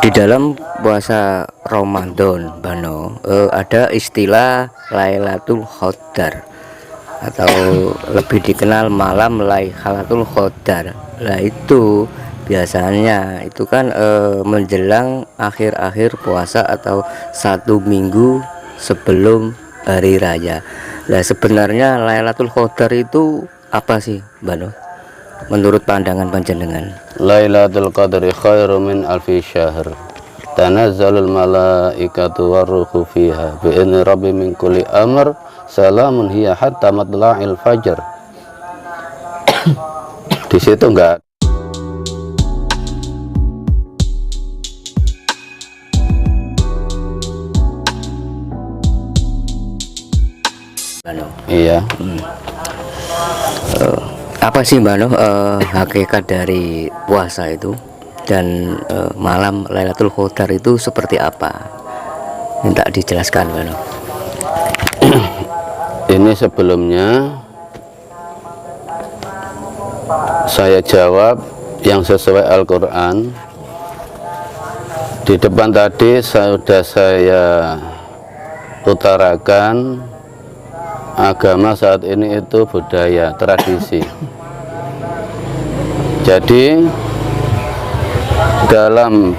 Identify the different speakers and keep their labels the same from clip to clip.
Speaker 1: Di dalam puasa Ramadan, Bano, ada istilah Lailatul Qadar atau lebih dikenal malam Lailatul Qadar. Nah, itu biasanya itu kan menjelang akhir-akhir puasa atau 1 minggu sebelum hari raya. Nah, sebenarnya Lailatul Qadar itu apa sih, Bano? Menurut pandangan panjenengan?
Speaker 2: Lailatul Qadri khairu min alfi syahr. Tanazzalul malaikatu warruhu fiha bi'idzni rabbi min kulli amr. Salamun hiya hatta matla'il fajar. Di situ enggak
Speaker 1: Bano.
Speaker 2: iya.
Speaker 1: Apa sih, Mbak Noh, hakikat dari puasa itu dan malam Lailatul Qadar itu seperti apa? Minta dijelaskan, Mbak Noh.
Speaker 2: Ini sebelumnya saya jawab yang sesuai Al-Quran. Di depan tadi sudah saya utarakan, agama saat ini itu budaya, tradisi. Jadi dalam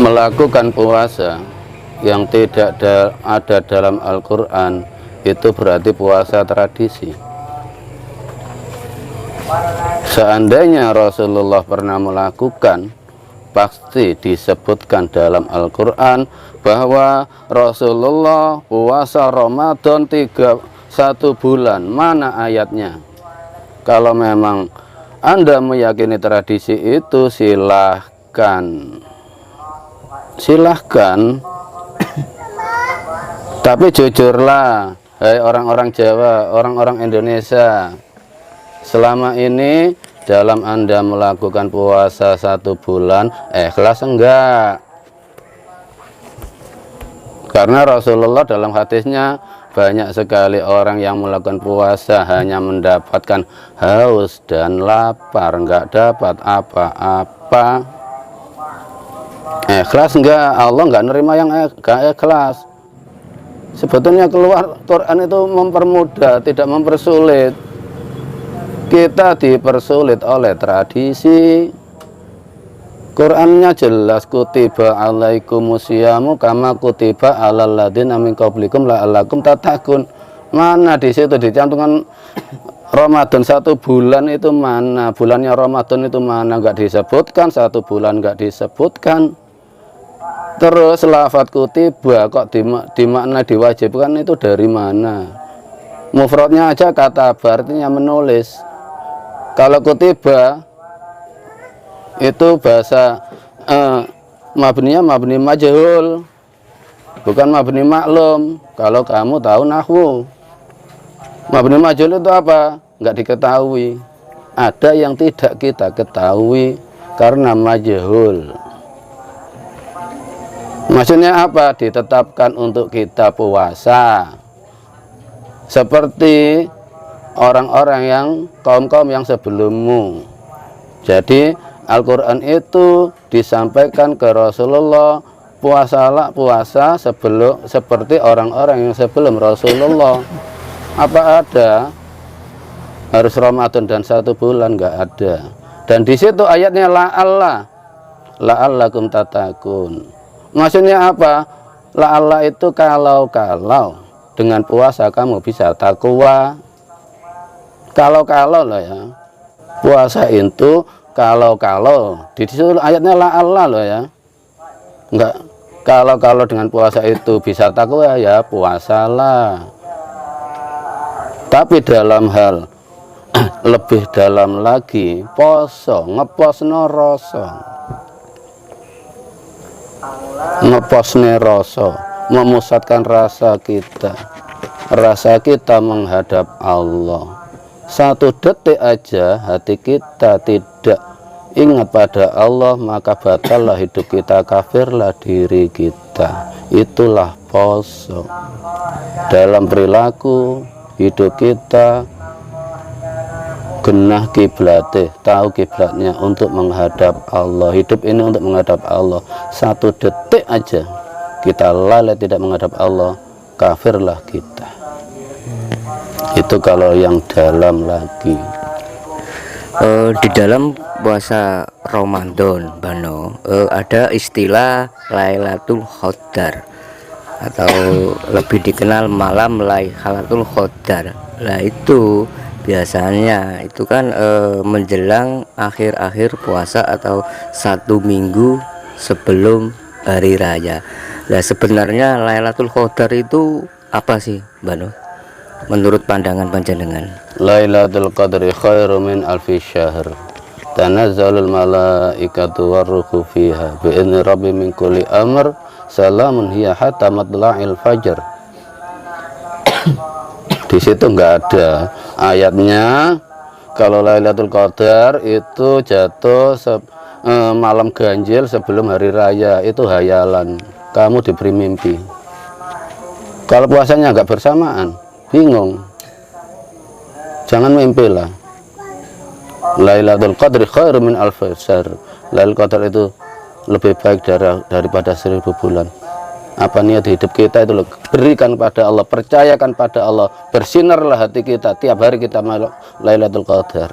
Speaker 2: melakukan puasa yang tidak ada dalam Al-Quran, itu berarti puasa tradisi. Seandainya Rasulullah pernah melakukan, pasti disebutkan dalam Al-Quran bahwa Rasulullah puasa Ramadan 1 bulan. Mana ayatnya? Kalau memang Anda meyakini tradisi itu, silahkan. Tapi jujurlah, hai orang-orang Jawa, orang-orang Indonesia, selama ini dalam Anda melakukan puasa 1 bulan, ikhlas enggak? Karena Rasulullah dalam hadisnya, banyak sekali orang yang melakukan puasa hanya mendapatkan haus dan lapar, enggak dapat apa-apa. Ikhlas enggak? Allah enggak nerima yang enggak ikhlas. Sebetulnya keluar Quran itu mempermudah, tidak mempersulit. Kita dipersulit oleh tradisi. Qurannya jelas, kutiba alaikumusyamu kama kutiba alal ladzina min qablikum la'allakum tattaqun. Mana di situ dicantumkan Ramadan 1 bulan itu mana? Bulannya Ramadan itu mana? Enggak disebutkan. 1 bulan enggak disebutkan. Terus lafadz kutiba kok dimakna diwajibkan, itu dari mana? Mufradnya aja kata artinya menulis. Kalau kutiba itu bahasa mabni majhul, bukan mabni maklum. Kalau kamu tahu nahwu, mabni majhul itu apa? Enggak diketahui. Ada yang tidak kita ketahui karena majhul. Maksudnya apa? Ditetapkan untuk kita puasa, seperti orang-orang yang kaum-kaum yang sebelummu. Jadi Al-Quran itu disampaikan ke Rasulullah, puasalah puasa seperti orang-orang yang sebelum Rasulullah. Apa ada harus Ramadan dan 1 bulan? Enggak ada. Dan di situ ayatnya la'allakum tattaqun. Maksudnya apa? La'alla itu kalau dengan puasa kamu bisa takwa. Kalau loh ya. Puasa itu kalau di situ ayatnya la'alla loh ya. Enggak, kalau dengan puasa itu bisa takwa, ya puasalah. Tapi dalam hal lebih dalam lagi, poso ngeposno rasa, ngeposne rasa, memusatkan rasa kita menghadap Allah. 1 detik aja hati kita tidak ingat pada Allah, maka batallah hidup kita, kafirlah diri kita. Itulah poso. Dalam perilaku hidup kita, genah kiblate, tahu kiblatnya untuk menghadap Allah. Hidup ini untuk menghadap Allah. 1 detik aja kita lalai tidak menghadap Allah, kafirlah kita. Itu kalau yang dalam lagi.
Speaker 1: Di dalam puasa Ramadan, Bano, ada istilah Lailatul Qadar atau lebih dikenal malam Lailatul Qadar. Nah itu biasanya itu kan menjelang akhir-akhir puasa atau 1 minggu sebelum hari raya. Nah sebenarnya Lailatul Qadar itu apa sih, Bano? Menurut pandangan panjenengan?
Speaker 2: Lailatul Qadri khairu min alfi syahr. Tanazzalul malaikatu warruhu fiha bi'idzni rabbi min kulli amr. Salamun hiya hatta matla'il fajar. Di situ enggak ada ayatnya kalau Lailatul Qadar itu jatuh malam ganjil sebelum hari raya. Itu hayalan, kamu diberi mimpi. Kalau puasanya enggak bersamaan, bingung, jangan mimpilah. Lailatul Qadri khairu min alfi syahr. Lailatul Qadar itu lebih baik daripada 1000 bulan. Apa niat hidup kita itu berikan pada Allah, percayakan pada Allah, bersinarlah hati kita tiap hari kita Lailatul Qadar.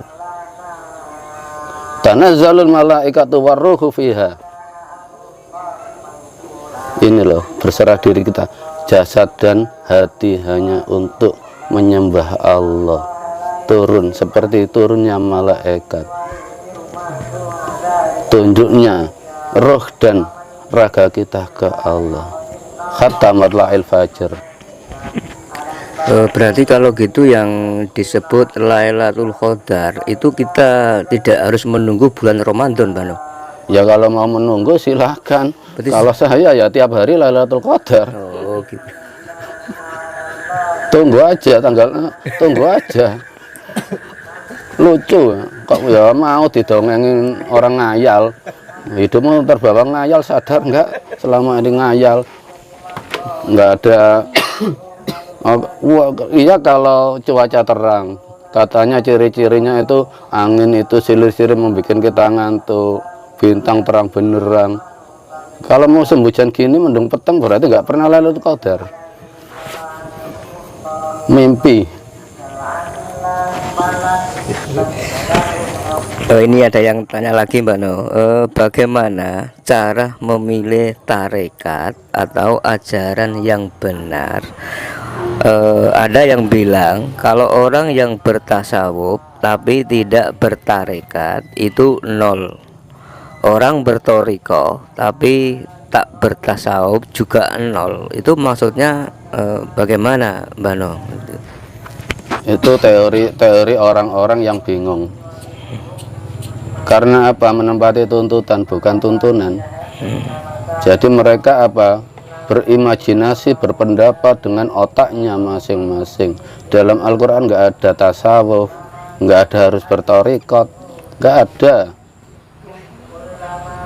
Speaker 2: Tanazzalul malaikatu warruhu fiha. Ini loh, berserah diri kita, jasad dan hati hanya untuk menyembah Allah. Turun seperti turunnya malaikat, tunjuknya roh dan raga kita ke Allah. Hatta matla'il fajar.
Speaker 1: Berarti kalau gitu yang disebut Lailatul Qadar itu kita tidak harus menunggu bulan Ramadan, Bano?
Speaker 2: Ya kalau mau menunggu silahkan.
Speaker 1: Berarti
Speaker 2: kalau saya ya tiap hari Lailatul Qadar.
Speaker 1: Oh gitu.
Speaker 2: Tunggu aja tunggu aja. Lucu kok ya mau didongengin orang ngayal. Hidupmu terbawa ngayal, sadar enggak selama ini ngayal? Enggak ada. Iya kalau cuaca terang, katanya ciri-cirinya itu angin itu silir-silir membuat kita ngantuk, bintang terang benerang. Kalau musim hujan gini mendung peteng berarti nggak pernah Lailatul Qadar. Mimpi.
Speaker 1: Ini ada yang tanya lagi, Mbak No, bagaimana cara memilih tarekat atau ajaran yang benar? Ada yang bilang kalau orang yang bertasawuf tapi tidak bertarekat itu 0. Orang bertoriko tapi tak bertasawuf juga 0. Itu maksudnya bagaimana, Mbak No?
Speaker 2: Itu teori orang-orang yang bingung. Karena apa? Menempati tuntutan bukan tuntunan. Jadi mereka apa? Berimajinasi, berpendapat dengan otaknya masing-masing. Dalam Al-Quran nggak ada tasawuf, nggak ada harus bertorikot, nggak ada.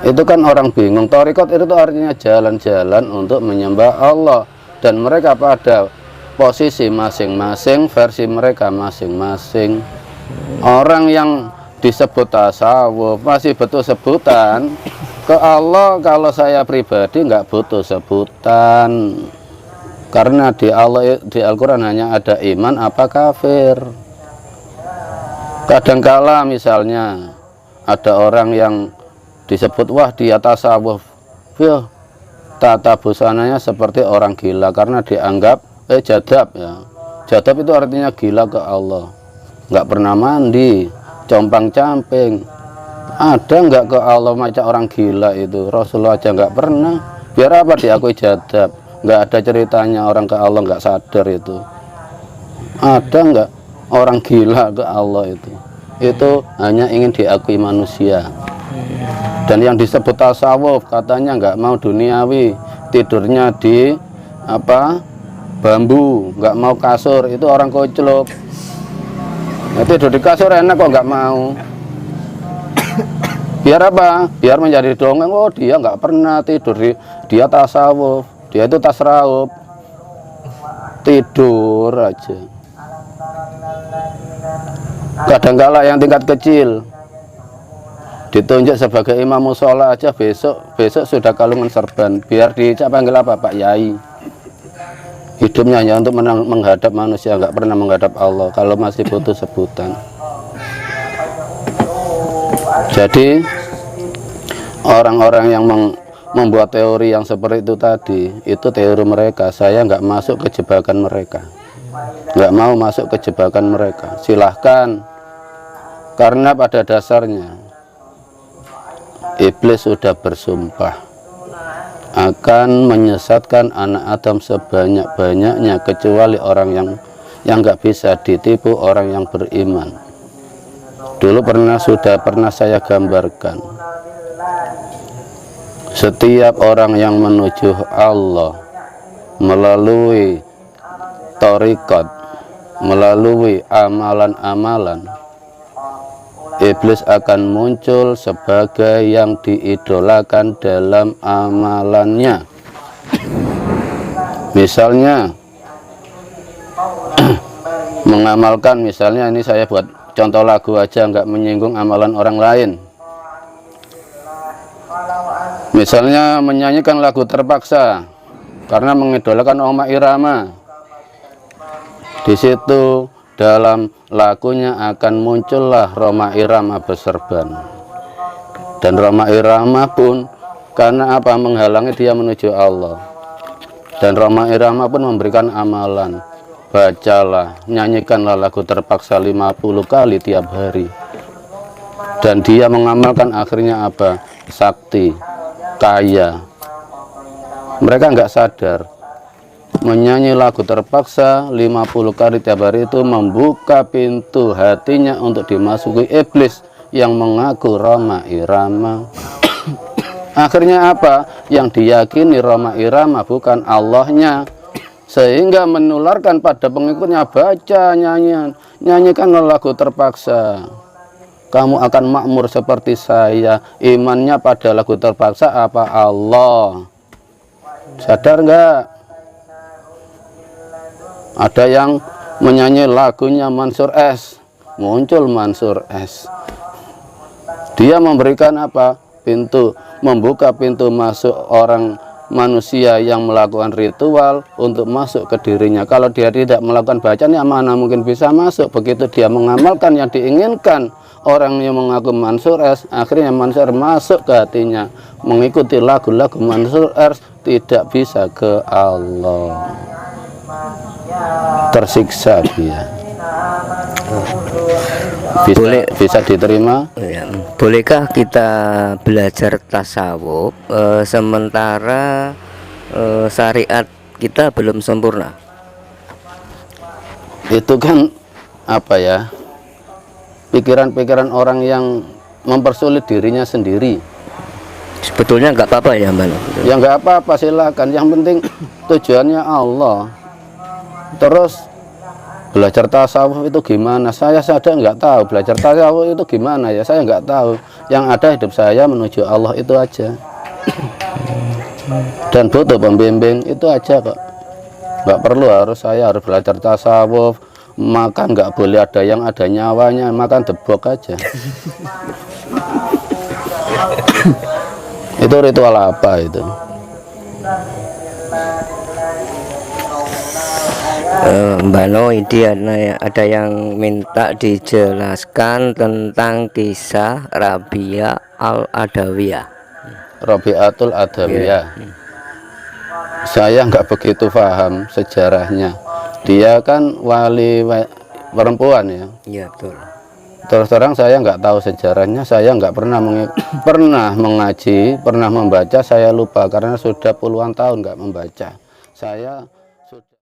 Speaker 2: Itu kan orang bingung. Torikot itu artinya jalan-jalan untuk menyembah Allah, dan mereka pada posisi masing-masing, versi mereka masing-masing. Orang yang disebut tasawuf masih betul sebutan. Ke Allah kalau saya pribadi nggak butuh sebutan, karena di Allah, di Al-Quran hanya ada iman apa kafir. Kadangkala misalnya ada orang yang disebut wah dia tasawuf, ya tata busananya seperti orang gila karena dianggap jadab ya. Jadab itu artinya gila ke Allah, nggak pernah mandi, compang-camping. Ada nggak ke Allah macam orang gila itu? Rasulullah aja nggak pernah. Biar apa diakui jadab? Nggak ada ceritanya orang ke Allah nggak sadar itu. Ada nggak orang gila ke Allah itu? Itu hanya ingin diakui manusia. Dan yang disebut tasawuf katanya nggak mau duniawi, tidurnya di apa? Bambu, nggak mau kasur. Itu orang koclok. Nah, tidur di kasur enak kok nggak mau. Biar apa? Biar menjadi dongeng. Oh dia nggak pernah tidur, dia tasawuf, dia itu tasrawuf, tidur aja. Kadangkala yang tingkat kecil ditunjuk sebagai imam musola aja besok sudah kalungan serban, biar dicap panggil apa, Pak Yai. Hidupnya hanya untuk menghadap manusia, nggak pernah menghadap Allah kalau masih butuh sebutan. Jadi orang-orang yang membuat teori yang seperti itu tadi, itu teori mereka. Saya nggak masuk ke jebakan mereka, nggak mau masuk ke jebakan mereka. Silahkan, karena pada dasarnya iblis sudah bersumpah akan menyesatkan anak Adam sebanyak-banyaknya, kecuali orang yang nggak bisa ditipu, orang yang beriman. Dulu sudah pernah saya gambarkan, setiap orang yang menuju Allah melalui thariqat, melalui amalan-amalan, iblis akan muncul sebagai yang diidolakan dalam amalannya. Misalnya mengamalkan, misalnya ini saya buat contoh lagu aja, nggak menyinggung amalan orang lain. Misalnya menyanyikan lagu terpaksa karena mengidolakan Rhoma Irama. Di situ dalam lagunya akan muncullah Rhoma Irama berserban, dan Rhoma Irama pun karena apa, menghalangi dia menuju Allah. Dan Rhoma Irama pun memberikan amalan, bacalah, nyanyikanlah lagu terpaksa 50 kali tiap hari. Dan dia mengamalkan, akhirnya apa, sakti, kaya. Mereka nggak sadar menyanyi lagu terpaksa 50 kali tiap hari itu membuka pintu hatinya untuk dimasuki iblis yang mengaku Rhoma Irama. Akhirnya apa? Yang diyakini Rhoma Irama bukan Allahnya, sehingga menularkan pada pengikutnya, baca nyanyikan lagu terpaksa, kamu akan makmur seperti saya. Imannya pada lagu terpaksa apa Allah? Sadar nggak? Ada yang menyanyi lagunya Mansur S, muncul Mansur S. Dia memberikan apa? Membuka pintu masuk orang manusia yang melakukan ritual untuk masuk ke dirinya. Kalau dia tidak melakukan bacaan, ya mana mungkin bisa masuk. Begitu dia mengamalkan yang diinginkan orang yang mengaku Mansur S, akhirnya Mansur masuk ke hatinya, mengikuti lagu-lagu Mansur S, tidak bisa ke Allah. Tersiksa dia. Bisa diterima.
Speaker 1: Ya, bolehkah kita belajar tasawuf sementara syariat kita belum sempurna?
Speaker 2: Itu kan apa ya, pikiran-pikiran orang yang mempersulit dirinya sendiri.
Speaker 1: Sebetulnya nggak apa-apa ya, Mbak?
Speaker 2: Ya nggak apa-apa, silakan. Yang penting tujuannya Allah. Terus belajar tasawuf itu gimana? Saya saja nggak tahu belajar tasawuf itu gimana ya. Saya nggak tahu. Yang ada hidup saya menuju Allah itu aja. Dan butuh pembimbing itu aja kok. Nggak perlu saya harus belajar tasawuf. Makan nggak boleh ada yang ada nyawanya. Makan debok aja. Itu ritual apa itu?
Speaker 1: Mbak No, ini ada yang minta dijelaskan tentang kisah Rabia Al-Adawiyah.
Speaker 2: Rabi'atul Adawiyah. Saya nggak begitu paham sejarahnya. Dia kan wali perempuan ya.
Speaker 1: Iya betul.
Speaker 2: Terus terang saya nggak tahu sejarahnya. Saya nggak pernah pernah mengaji, pernah membaca. Saya lupa karena sudah puluhan tahun nggak membaca. Saya sudah